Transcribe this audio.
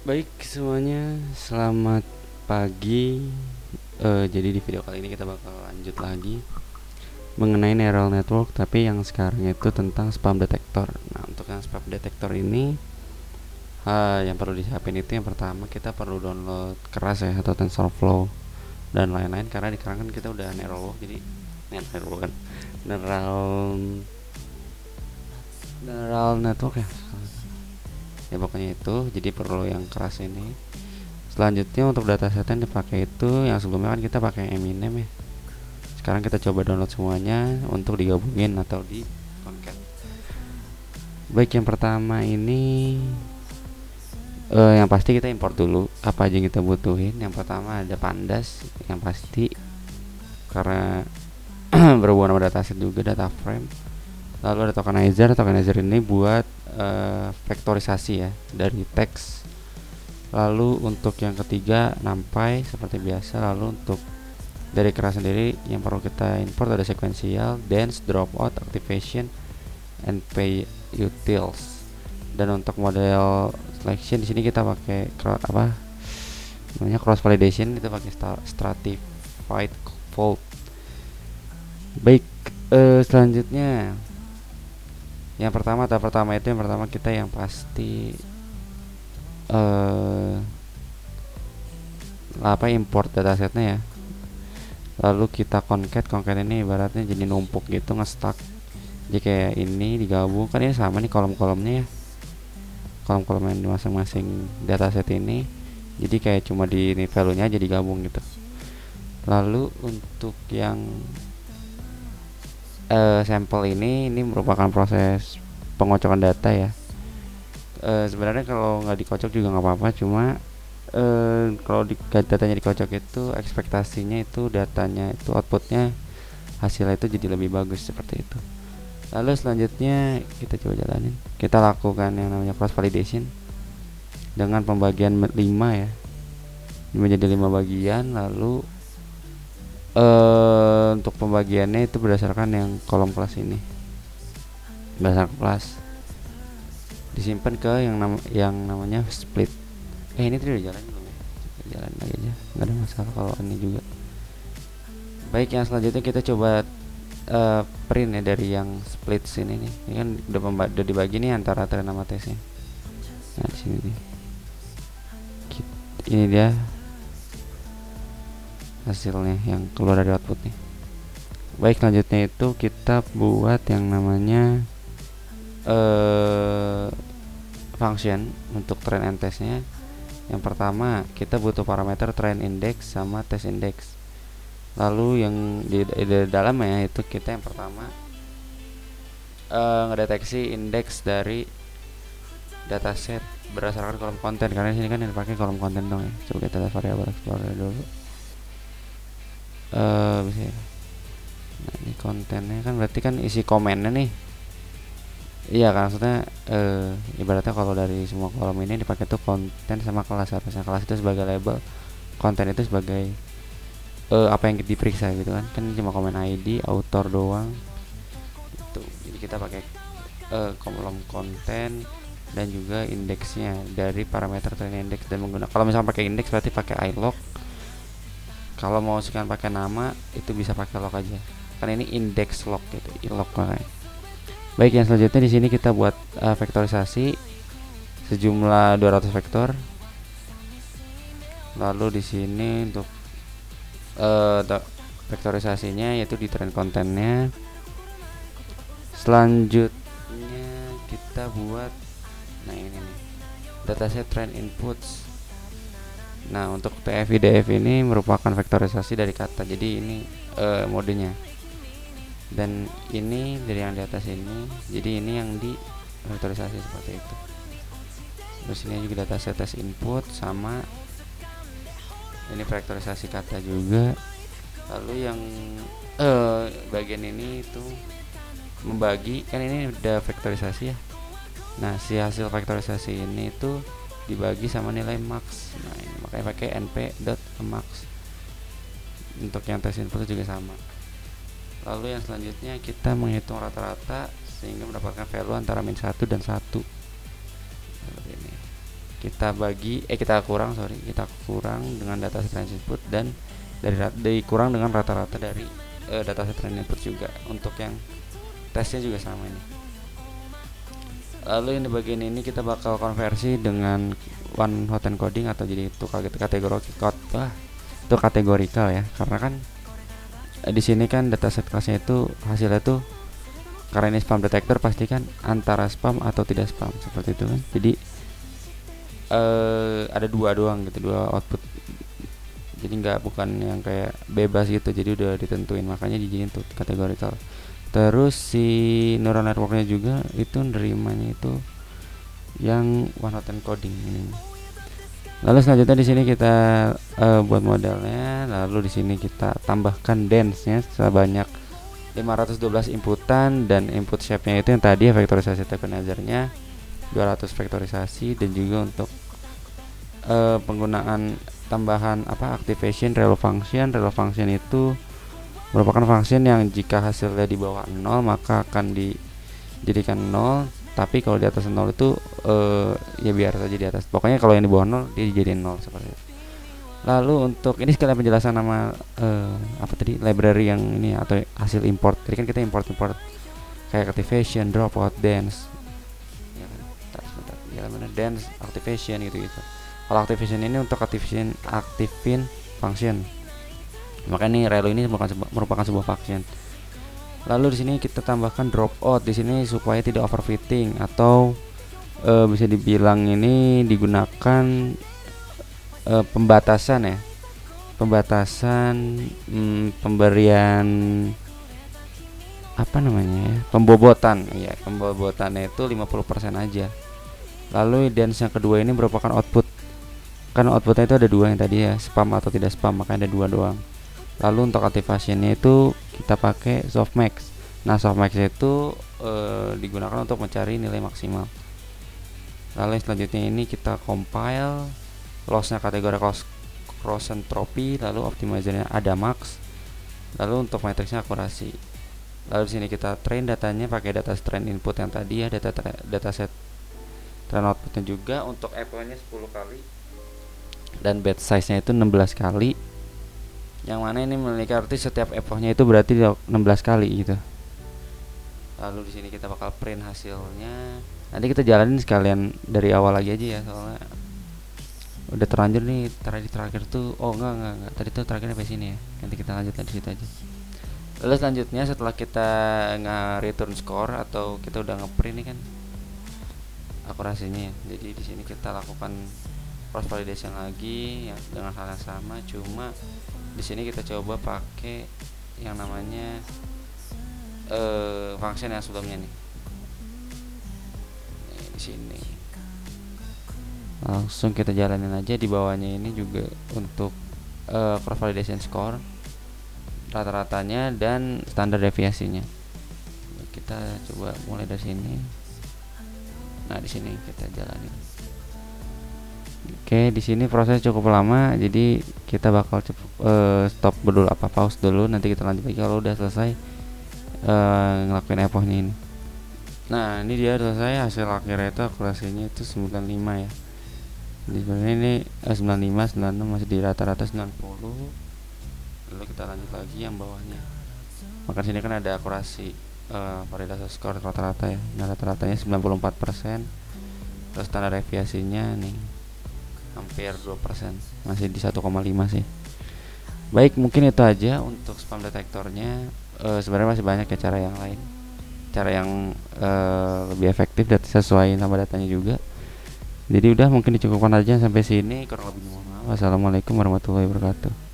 Baik semuanya, selamat pagi. Jadi di video kali ini kita bakal lanjut lagi mengenai neural network, tapi yang sekarang itu tentang spam detector. Nah, untuk yang spam detector ini, yang perlu disiapin itu yang pertama kita perlu download keras ya atau TensorFlow dan lain-lain, karena di sekarang kan kita udah neural jadi neural kan neural neural network ya. Ya pokoknya itu, jadi perlu yang keras ini. Selanjutnya untuk dataset yang dipakai itu yang sebelumnya kan kita pakai Eminem ya. Sekarang kita coba download semuanya untuk digabungin atau di concat. Baik, yang pertama ini yang pasti kita import dulu apa aja yang kita butuhin. Yang pertama ada pandas yang pasti, karena berhubungan sama dataset juga, data frame. Lalu ada tokenizer ini buat vektorisasi ya dari teks. Lalu untuk yang ketiga numpy seperti biasa. Lalu untuk dari keras sendiri yang perlu kita import ada sequential, dense, dropout, activation, and pay utils. Dan untuk model selection di sini kita pakai apa namanya cross validation, kita pakai stratified fold. Baik, selanjutnya yang pertama kita yang pasti import datasetnya ya. Lalu kita concat ini ibaratnya jadi numpuk gitu, nge-stack. Jadi kayak ini digabung, kan ini sama nih kolom-kolomnya ya, kolom-kolom yang di masing-masing dataset ini. Jadi kayak cuma di ini value-nya aja digabung gitu. Lalu untuk yang sampel ini merupakan proses pengocokan data ya. Sebenarnya kalau nggak dikocok juga nggak apa-apa, cuma kalau datanya dikocok itu ekspektasinya itu datanya itu outputnya hasilnya itu jadi lebih bagus seperti itu. Lalu selanjutnya kita coba jalanin, kita lakukan yang namanya cross validation dengan pembagian 5 ya, menjadi 5 bagian. Lalu untuk pembagiannya itu berdasarkan yang kolom kelas ini, berdasarkan kelas disimpan ke yang namanya split. Ini tadi udah jalan belum ya? Jalan lagi aja, nggak ada masalah kalau ini juga. Baik, yang selanjutnya kita coba print ya dari yang split sini nih. Ini kan udah dibagi nih antara train sama tesnya. Nah di sini nih, ini dia hasilnya yang keluar dari output nih. Baik, selanjutnya itu kita buat yang namanya function untuk train and testnya. Yang pertama kita butuh parameter train index sama test index. Lalu yang di dalamnya itu kita yang pertama ngedeteksi indeks dari dataset berdasarkan kolom konten, karena di sini kan yang dipakai kolom konten dong ya. Coba kita lihat variabel explorer dulu. Bisa ya. Nah ini kontennya kan berarti kan isi komennya nih. Iya kan, maksudnya ibaratnya kalau dari semua kolom ini dipakai tuh konten sama kelas. Harusnya kelas itu sebagai label, konten itu sebagai apa yang diperiksa gitu kan. Kan cuma komen ID, author doang itu. Jadi kita pakai kolom konten dan juga indeksnya dari parameter train index, dan menggunakan, kalau misalnya pakai indeks berarti pakai ilog. Kalau mau sekian pakai nama itu bisa pakai log aja, karena ini index log gitu, ilog makanya. Baik, yang selanjutnya di sini kita buat vektorisasi sejumlah 200 vektor. Lalu di sini untuk vektorisasinya yaitu di train kontennya. Selanjutnya kita buat ini nih, dataset train inputs. Nah untuk TF-IDF ini merupakan vektorisasi dari kata, jadi ini modenya. Dan ini dari yang di atas ini, jadi ini yang di vektorisasi seperti itu. Terus ini juga dataset test input, sama ini vektorisasi kata juga. Lalu yang bagian ini itu membagi, kan ini udah vektorisasi ya. Nah si hasil vektorisasi ini itu dibagi sama nilai max. Nah ini makanya pakai np.max. Untuk yang test input juga sama. Lalu yang selanjutnya kita menghitung rata-rata sehingga mendapatkan value antara min 1 dan 1 seperti ini. kita kurang dengan dataset range input, dan dikurang dengan rata-rata dari dataset range input juga. Untuk yang tesnya juga sama ini. Lalu yang di bagian ini kita bakal konversi dengan one hot encoding, atau jadi itu kategorikal ya, karena kan di sini kan dataset kelasnya itu hasilnya tuh, karena ini spam detector, pasti kan antara spam atau tidak spam seperti itu kan. Jadi ada dua doang gitu, dua output, jadi bukan yang kayak bebas gitu, jadi udah ditentuin, makanya dijadiin tuh kategorikal. Terus si neural networknya juga itu nerimanya itu yang one hot encoding ini. Lalu selanjutnya di sini kita buat modelnya, lalu di sini kita tambahkan dense-nya sebanyak 512 inputan, dan input shape-nya itu yang tadi vektorisasi tokenizer-nya 200 vektorisasi, dan juga untuk penggunaan tambahan activation relo function. Relo function itu merupakan function yang jika hasilnya di bawah 0 maka akan dijadikan 0, tapi kalau di atas 0 itu ya biar saja di atas. Pokoknya kalau yang di bawah 0 dia dijadiin 0 seperti itu. Lalu untuk ini sekalian penjelasan nama library yang ini atau hasil import. Tadi kan kita import kayak activation, dropout, dance, dance, activation gitu. Kalau activation ini untuk activin function, maka ini relo ini merupakan sebuah function. Lalu di sini kita tambahkan dropout di sini supaya tidak overfitting, atau bisa dibilang ini digunakan pembatasan pemberian pembobotan. Ya, pembobotannya itu 50% aja. Lalu dance yang kedua ini merupakan output. Kan outputnya itu ada dua yang tadi ya, spam atau tidak spam, makanya ada dua doang. Lalu untuk activationnya itu kita pakai softmax. Nah, softmax itu digunakan untuk mencari nilai maksimal. Lalu yang selanjutnya ini kita compile, lossnya kategori cross entropy, lalu optimizernya ada max, lalu untuk matriksnya akurasi. Lalu di sini kita train datanya pakai data train input yang tadi ya, dataset train outputnya juga. Untuk epochnya 10 kali dan batch size nya itu 16 kali, yang mana ini memiliki arti setiap epochnya itu berarti 16 kali gitu. Lalu di sini kita bakal print hasilnya. Nanti kita jalanin sekalian dari awal lagi aja ya, soalnya udah terlanjur nih. Terakhir tuh enggak tadi tuh terakhirnya sampai sini ya, nanti kita lanjut dari situ aja. Lalu selanjutnya setelah kita nge-return score atau kita udah nge-print nih kan akurasinya ya. Jadi di sini kita lakukan cross validation lagi ya, dengan hal yang sama, cuma di sini kita coba pakai yang namanya function yang sebelumnya nih. Di sini langsung kita jalanin aja. Di bawahnya ini juga untuk cross validation score, rata-ratanya dan standar deviasinya. Kita coba mulai dari sini. Nah, di sini kita jalanin. Oke, di sini proses cukup lama, jadi kita bakal stop dulu, pause dulu, nanti kita lanjut lagi kalau udah selesai ngelakuin epochnya ini. Nah, ini dia selesai, hasil akhirnya itu akurasinya itu 95 ya. Jadi sebenarnya ini 95, 96 masih di rata-rata 90. Lalu kita lanjut lagi yang bawahnya. Maka sini kan ada akurasi validasi skor rata-rata ya. Nah, rata-ratanya 94%. Terus standar deviasinya nih hampir 2%, masih di 1,5 sih. Baik, mungkin itu aja untuk spam detektornya. Sebenarnya masih banyak ya cara yang lain, cara yang lebih efektif dan sesuai nama datanya juga. Jadi udah, mungkin dicukupkan aja sampai sini, kurang lebih mohon maaf. Wassalamualaikum warahmatullahi wabarakatuh.